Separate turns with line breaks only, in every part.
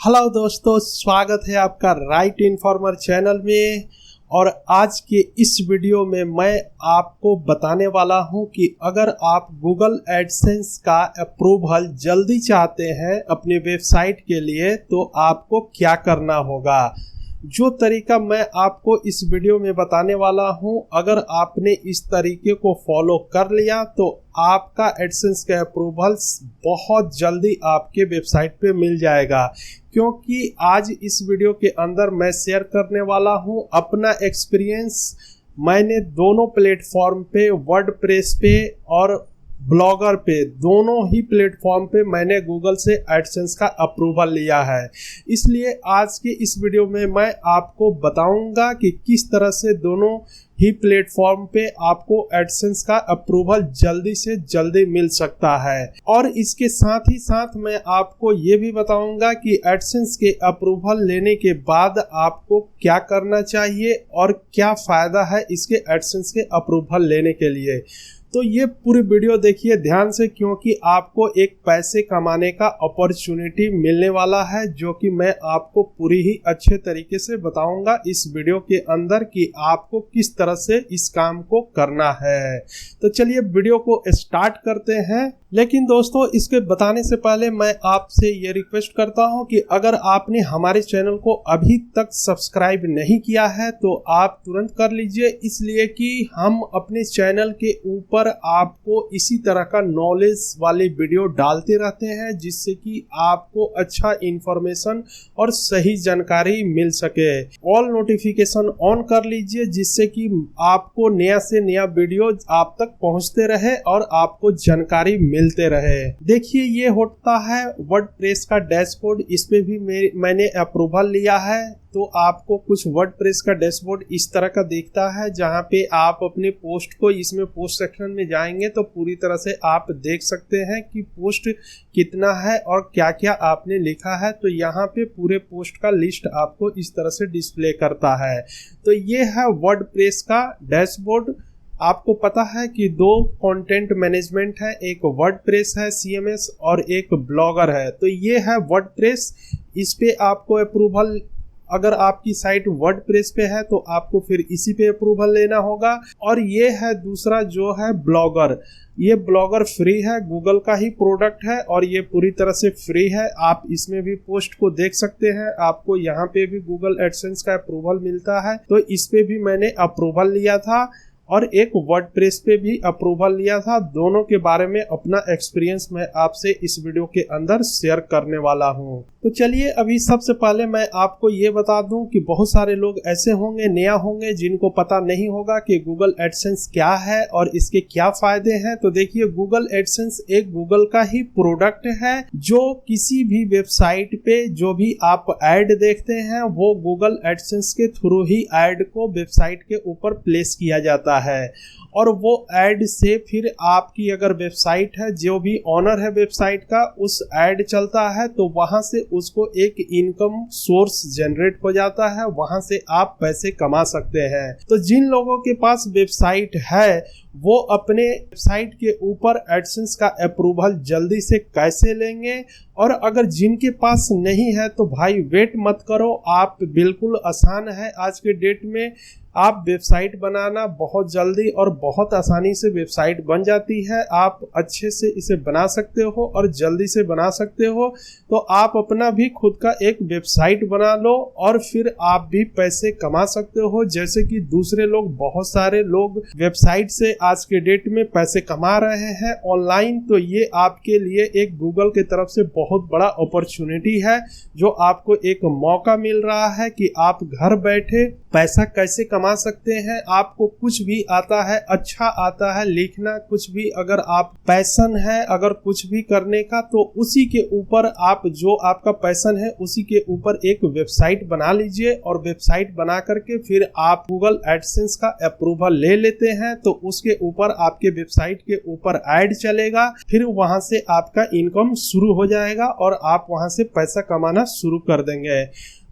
Hello दोस्तों, स्वागत है आपका राइट इन्फॉर्मर चैनल में। और आज के इस वीडियो में मैं आपको बताने वाला हूं कि अगर आप गूगल एडसेंस का अप्रूवल जल्दी चाहते हैं अपने वेबसाइट के लिए तो आपको क्या करना होगा। जो तरीका मैं आपको इस वीडियो में बताने वाला हूं, अगर आपने इस तरीके को फॉलो कर लिया तो आपका एडसेंस का अप्रूवल बहुत जल्दी आपके वेबसाइट पे मिल जाएगा। क्योंकि आज इस वीडियो के अंदर मैं शेयर करने वाला हूं अपना एक्सपीरियंस। मैंने दोनों प्लेटफॉर्म पे, वर्डप्रेस पे और ब्लॉगर पे, दोनों ही प्लेटफॉर्म पे मैंने गूगल से एडसेंस का अप्रूवल लिया है। इसलिए आज के इस वीडियो में मैं आपको बताऊंगा कि किस तरह से दोनों ही प्लेटफॉर्म पे आपको एडसेंस का अप्रूवल जल्दी से जल्दी मिल सकता है। और इसके साथ ही साथ मैं आपको ये भी बताऊंगा कि एडसेंस के अप्रूवल लेने के बाद आपको क्या करना चाहिए और क्या फ़ायदा है इसके एडसेंस के अप्रूवल लेने के लिए। तो ये पूरी वीडियो देखिए ध्यान से, क्योंकि आपको एक पैसे कमाने का अपॉर्चुनिटी मिलने वाला है, जो कि मैं आपको पूरी ही अच्छे तरीके से बताऊंगा इस वीडियो के अंदर कि आपको किस तरह से इस काम को करना है। तो चलिए वीडियो को स्टार्ट करते हैं। लेकिन दोस्तों, इसके बताने से पहले मैं आपसे ये रिक्वेस्ट करता हूं कि अगर आपने हमारे चैनल को अभी तक सब्सक्राइब नहीं किया है तो आप तुरंत कर लीजिए, इसलिए कि हम अपने चैनल के ऊपर आपको इसी तरह का नॉलेज वाले वीडियो डालते रहते हैं, जिससे कि आपको अच्छा इंफॉर्मेशन और सही जानकारी मिल सके। ऑल नोटिफिकेशन ऑन कर लीजिए, जिससे कि आपको नया से नया वीडियो आप तक पहुंचते रहे और आपको जानकारी मिलते रहे। देखिए, ये होता है वर्डप्रेस का डैशबोर्ड। इस पे भी मैंने अप्रूवल लिया है। तो आपको कुछ वर्डप्रेस का डैशबोर्ड इस तरह का दिखता है, जहां पे आप अपने पोस्ट को, इसमें पोस्ट सेक्शन में जाएंगे तो पूरी तरह से आप देख सकते हैं कि पोस्ट कितना है और क्या क्या आपने लिखा है। तो यहाँ पे पूरे पोस्ट का लिस्ट आपको इस तरह से डिस्प्ले करता है। तो ये है वर्डप्रेस का डैशबोर्ड। आपको पता है कि दो कंटेंट मैनेजमेंट है, एक वर्डप्रेस है CMS और एक ब्लॉगर है। तो ये है वर्डप्रेस। इस पे आपको अप्रूवल, अगर आपकी साइट वर्डप्रेस पे है तो आपको फिर इसी पे अप्रूवल लेना होगा। और ये है दूसरा जो है ब्लॉगर। ये ब्लॉगर फ्री है, गूगल का ही प्रोडक्ट है और ये पूरी तरह से फ्री है। आप इसमें भी पोस्ट को देख सकते हैं। आपको यहाँ पे भी गूगल एडसेंस का अप्रूवल मिलता है। तो इस पे भी मैंने अप्रूवल लिया था और एक वर्डप्रेस पे भी अप्रूवल लिया था। दोनों के बारे में अपना एक्सपीरियंस मैं आपसे इस वीडियो के अंदर शेयर करने वाला हूं। तो चलिए, अभी सबसे पहले मैं आपको ये बता दूं कि बहुत सारे लोग ऐसे होंगे, नया होंगे, जिनको पता नहीं होगा कि गूगल एडसेंस क्या है और इसके क्या फायदे हैं। तो देखिए, गूगल एडसेंस एक गूगल का ही प्रोडक्ट है, जो किसी भी वेबसाइट पे जो भी आप ऐड देखते हैं वो गूगल एडसेंस के थ्रू ही ऐड को वेबसाइट के ऊपर प्लेस किया जाता है। और वो ऐड से फिर आपकी अगर वेबसाइट है, जो भी ऑनर है वेबसाइट का, उस ऐड चलता है तो वहां से उसको एक इनकम सोर्स जनरेट हो जाता है, वहां से आप पैसे कमा सकते हैं। तो जिन लोगों के पास वेबसाइट है वो अपने वेबसाइट के ऊपर एडसेंस का अप्रूवल जल्दी से कैसे लेंगे, और अगर जिनके पास नहीं है तो भाई वेट मत करो, आप बिल्कुल आसान है आज के डेट में। आप वेबसाइट बनाना बहुत जल्दी और बहुत आसानी से वेबसाइट बन जाती है। आप अच्छे से इसे बना सकते हो और जल्दी से बना सकते हो। तो आप अपना भी खुद का एक वेबसाइट बना लो और फिर आप भी पैसे कमा सकते हो, जैसे कि दूसरे लोग, बहुत सारे लोग वेबसाइट से आज के डेट में पैसे कमा रहे हैं ऑनलाइन। तो ये आपके लिए एक गूगल की तरफ से बहुत बड़ा अपॉर्चुनिटी है, जो आपको एक मौका मिल रहा है कि आप घर बैठे पैसा कैसे कमा सकते हैं। आपको कुछ भी आता है, अच्छा आता है लिखना, कुछ भी अगर आप पैशन है अगर कुछ भी करने का, तो उसी के ऊपर आप, जो आपका पैशन है उसी के ऊपर एक वेबसाइट बना लीजिए। और वेबसाइट बना करके फिर आप गूगल एडसेंस का अप्रूवल ले लेते हैं, तो उसके ऊपर आपके वेबसाइट के ऊपर ऐड चलेगा, फिर वहां से आपका इनकम शुरू हो जाएगा और आप वहां से पैसा कमाना शुरू कर देंगे।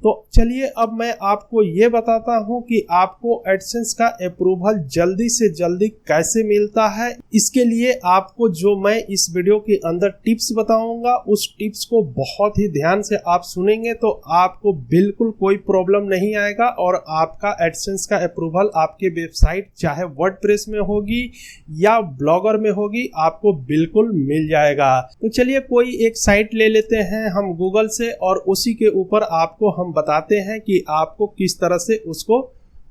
तो चलिए अब मैं आपको ये बताता हूं कि आपको एडसेंस का अप्रूवल जल्दी से जल्दी कैसे मिलता है। इसके लिए आपको जो मैं इस वीडियो के अंदर टिप्स बताऊंगा उस टिप्स को बहुत ही ध्यान से आप सुनेंगे तो आपको बिल्कुल कोई प्रॉब्लम नहीं आएगा और आपका एडसेंस का अप्रूवल आपके वेबसाइट चाहे वर्डप्रेस में होगी या ब्लॉगर में होगी आपको बिल्कुल मिल जाएगा। तो चलिए कोई एक साइट ले लेते हैं हम गूगल से और उसी के ऊपर आपको हम बताते हैं कि आपको किस तरह से उसको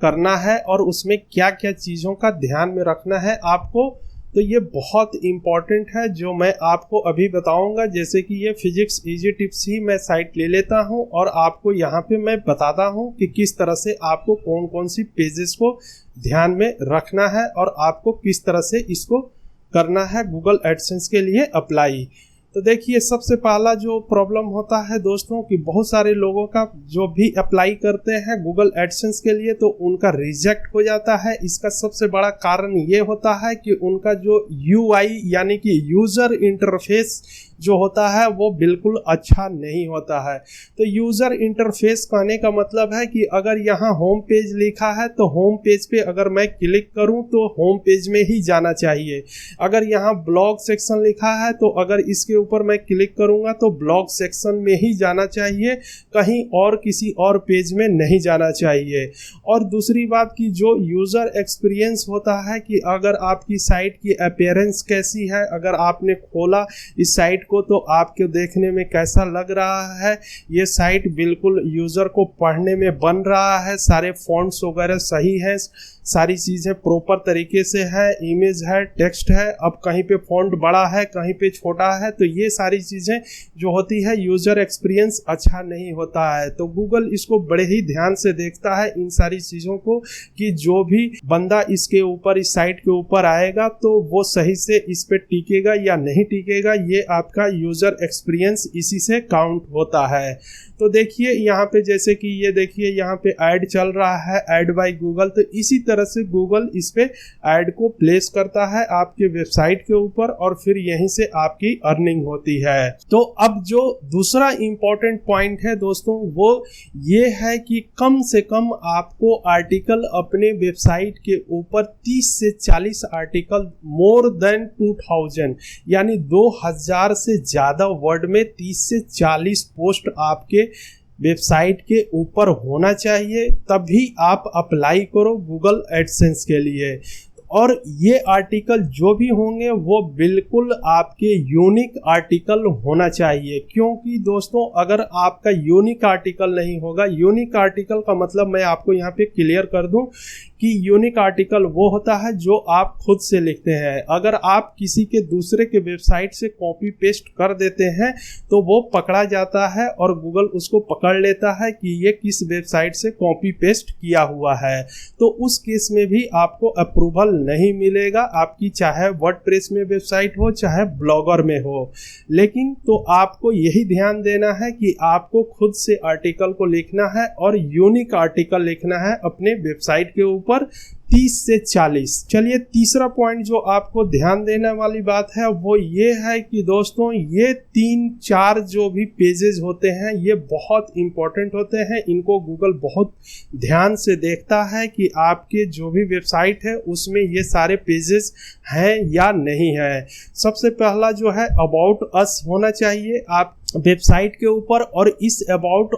करना है और उसमें क्या क्या चीज़ों का ध्यान में रखना है आपको। तो ये बहुत इम्पॉर्टेंट है जो मैं आपको अभी बताऊंगा। जैसे कि ये फिजिक्स इजी टिप्स ही मैं साइट ले लेता हूं और आपको यहाँ पे मैं बताता हूं कि किस तरह से आपको कौन कौन सी पेजेस को ध्यान में रखना है और आपको किस तरह से इसको करना है गूगल एडसेंस के लिए अप्लाई। तो देखिए सबसे पहला जो प्रॉब्लम होता है दोस्तों कि बहुत सारे लोगों का जो भी अप्लाई करते हैं गूगल एडसेंस के लिए तो उनका रिजेक्ट हो जाता है। इसका सबसे बड़ा कारण ये होता है कि उनका जो यूआई यानी कि यूज़र इंटरफेस जो होता है वो बिल्कुल अच्छा नहीं होता है। तो यूज़र इंटरफेस कहने का मतलब है कि अगर यहाँ होम पेज लिखा है तो होम पेज पे अगर मैं क्लिक करूँ तो होम पेज में ही जाना चाहिए। अगर यहाँ ब्लॉग सेक्शन लिखा है तो अगर इसके ऊपर मैं क्लिक करूँगा तो ब्लॉग सेक्शन में ही जाना चाहिए, कहीं और किसी और पेज में नहीं जाना चाहिए। और दूसरी बात कि जो यूज़र एक्सपीरियंस होता है कि अगर आपकी साइट की अपीयरेंस कैसी है, अगर आपने खोला इस साइट को तो आपके देखने में कैसा लग रहा है, ये साइट बिल्कुल यूज़र को पढ़ने में बन रहा है, सारे फॉन्ट्स वगैरह सही है, सारी चीज़ें प्रॉपर तरीके से है, इमेज है, टेक्स्ट है, अब कहीं पे फॉन्ट बड़ा है कहीं पे छोटा है, तो ये सारी चीज़ें जो होती है यूज़र एक्सपीरियंस अच्छा नहीं होता है। तो गूगल इसको बड़े ही ध्यान से देखता है इन सारी चीज़ों को कि जो भी बंदा इसके ऊपर इस साइट के ऊपर आएगा तो वो सही से इस पे टिकेगा या नहीं टिकेगा, ये आपका यूज़र एक्सपीरियंस इसी से काउंट होता है। तो देखिए यहाँ पे जैसे कि ये देखिए यहाँ पे ऐड चल रहा है, ऐड बाय गूगल, तो इसी तरह से गूगल इस पे ऐड को प्लेस करता है आपके वेबसाइट के ऊपर और फिर यहीं से आपकी अर्निंग होती है। तो अब जो दूसरा इंपॉर्टेंट पॉइंट है दोस्तों वो ये है कि कम से कम आपको आर्टिकल अपने वेबसाइट के ऊपर 30 से 40 आर्टिकल मोर देन 2000 यानी 2000 से ज़्यादा वर्ड में 30 से 40 पोस्ट आपके वेबसाइट के ऊपर होना चाहिए, तभी आप अप्लाई करो गूगल एडसेंस के लिए। और ये आर्टिकल जो भी होंगे वो बिल्कुल आपके यूनिक आर्टिकल होना चाहिए, क्योंकि दोस्तों अगर आपका यूनिक आर्टिकल नहीं होगा, यूनिक आर्टिकल का मतलब मैं आपको यहाँ पे क्लियर कर दूं कि यूनिक आर्टिकल वो होता है जो आप खुद से लिखते हैं। अगर आप किसी के दूसरे के वेबसाइट से कॉपी पेस्ट कर देते हैं तो वो पकड़ा जाता है और गूगल उसको पकड़ लेता है कि ये किस वेबसाइट से कॉपी पेस्ट किया हुआ है। तो उस केस में भी आपको अप्रूवल नहीं मिलेगा, आपकी चाहे वर्डप्रेस में वेबसाइट हो चाहे ब्लॉगर में हो। लेकिन तो आपको यही ध्यान देना है कि आपको खुद से आर्टिकल को लिखना है और यूनिक आर्टिकल लिखना है अपने वेबसाइट के ऊपर 30 से 40। चलिए तीसरा पॉइंट जो आपको ध्यान देने वाली बात है वो ये है कि दोस्तों ये 3-4 जो भी पेजेस होते हैं ये बहुत इंपॉर्टेंट होते हैं। इनको गूगल बहुत ध्यान से देखता है कि आपके जो भी वेबसाइट है उसमें ये सारे पेजेस हैं या नहीं है। सबसे पहला जो है अबाउट अस होना चाहिए आप वेबसाइट के ऊपर, और इस अबाउट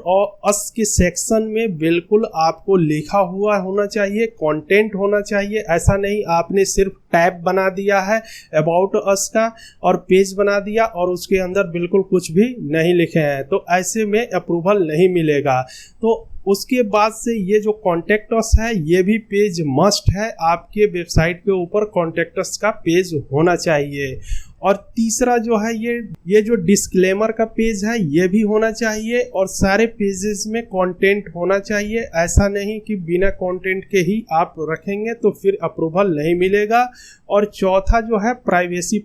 अस के सेक्शन में बिल्कुल आपको लिखा हुआ होना चाहिए, कंटेंट होना चाहिए। ऐसा नहीं आपने सिर्फ टैब बना दिया है अबाउट अस का और पेज बना दिया और उसके अंदर बिल्कुल कुछ भी नहीं लिखे हैं, तो ऐसे में अप्रूवल नहीं मिलेगा। तो उसके बाद से ये जो कॉन्टैक्ट अस है ये भी पेज मस्ट है, आपके वेबसाइट के ऊपर कॉन्टैक्ट अस का पेज होना चाहिए। और तीसरा जो है ये जो डिस्क्लेमर का पेज है ये भी होना चाहिए और सारे पेजेस में कंटेंट होना चाहिए। ऐसा नहीं कि बिना कंटेंट के ही आप रखेंगे तो फिर अप्रूवल नहीं मिलेगा। और चौथा जो है प्राइवेसी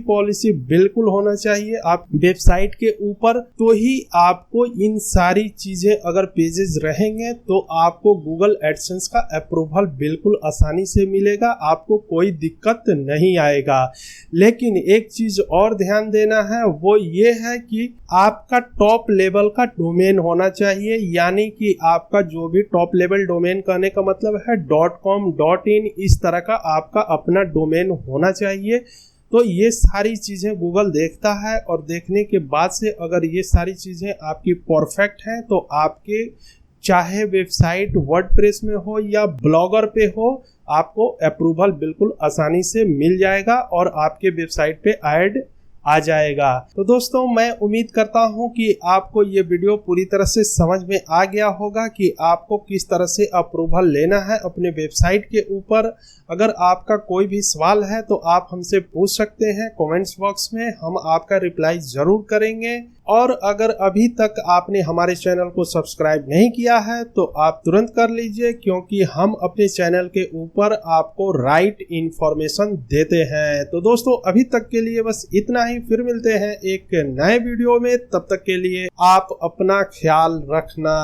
पॉलिसी बिल्कुल होना चाहिए आप वेबसाइट के ऊपर, तो ही आपको इन सारी चीज़ें अगर पेजेस रहेंगे तो आपको गूगल एडसेंस का अप्रूवल बिल्कुल आसानी से मिलेगा, आपको कोई दिक्कत नहीं आएगा। लेकिन एक चीज और ध्यान देना है, वो ये है कि आपका टॉप लेवल का डोमेन होना चाहिए, यानी कि आपका जो भी टॉप लेवल डोमेन, कहने का मतलब है .com .in, इस तरह का आपका अपना डोमेन होना चाहिए। तो ये सारी चीज़ें गूगल देखता है, और देखने के बाद से अगर ये सारी चीज़ें आपकी परफेक्ट हैं तो आपके चाहे वेबसाइट वर्डप्रेस में हो या ब्लॉगर पे हो, आपको अप्रूवल बिल्कुल आसानी से मिल जाएगा और आपके वेबसाइट पे ऐड आ जाएगा। तो दोस्तों, मैं उम्मीद करता हूं कि आपको ये वीडियो पूरी तरह से समझ में आ गया होगा कि आपको किस तरह से अप्रूवल लेना है अपने वेबसाइट के ऊपर। अगर आपका कोई भी सवाल है तो आप हमसे पूछ सकते हैं कमेंट्स बॉक्स में, हम आपका रिप्लाई ज़रूर करेंगे। और अगर अभी तक आपने हमारे चैनल को सब्सक्राइब नहीं किया है तो आप तुरंत कर लीजिए, क्योंकि हम अपने चैनल के ऊपर आपको राइट इंफॉर्मेशन देते हैं। तो दोस्तों, अभी तक के लिए बस इतना ही, फिर मिलते हैं एक नए वीडियो में। तब तक के लिए आप अपना ख्याल रखना।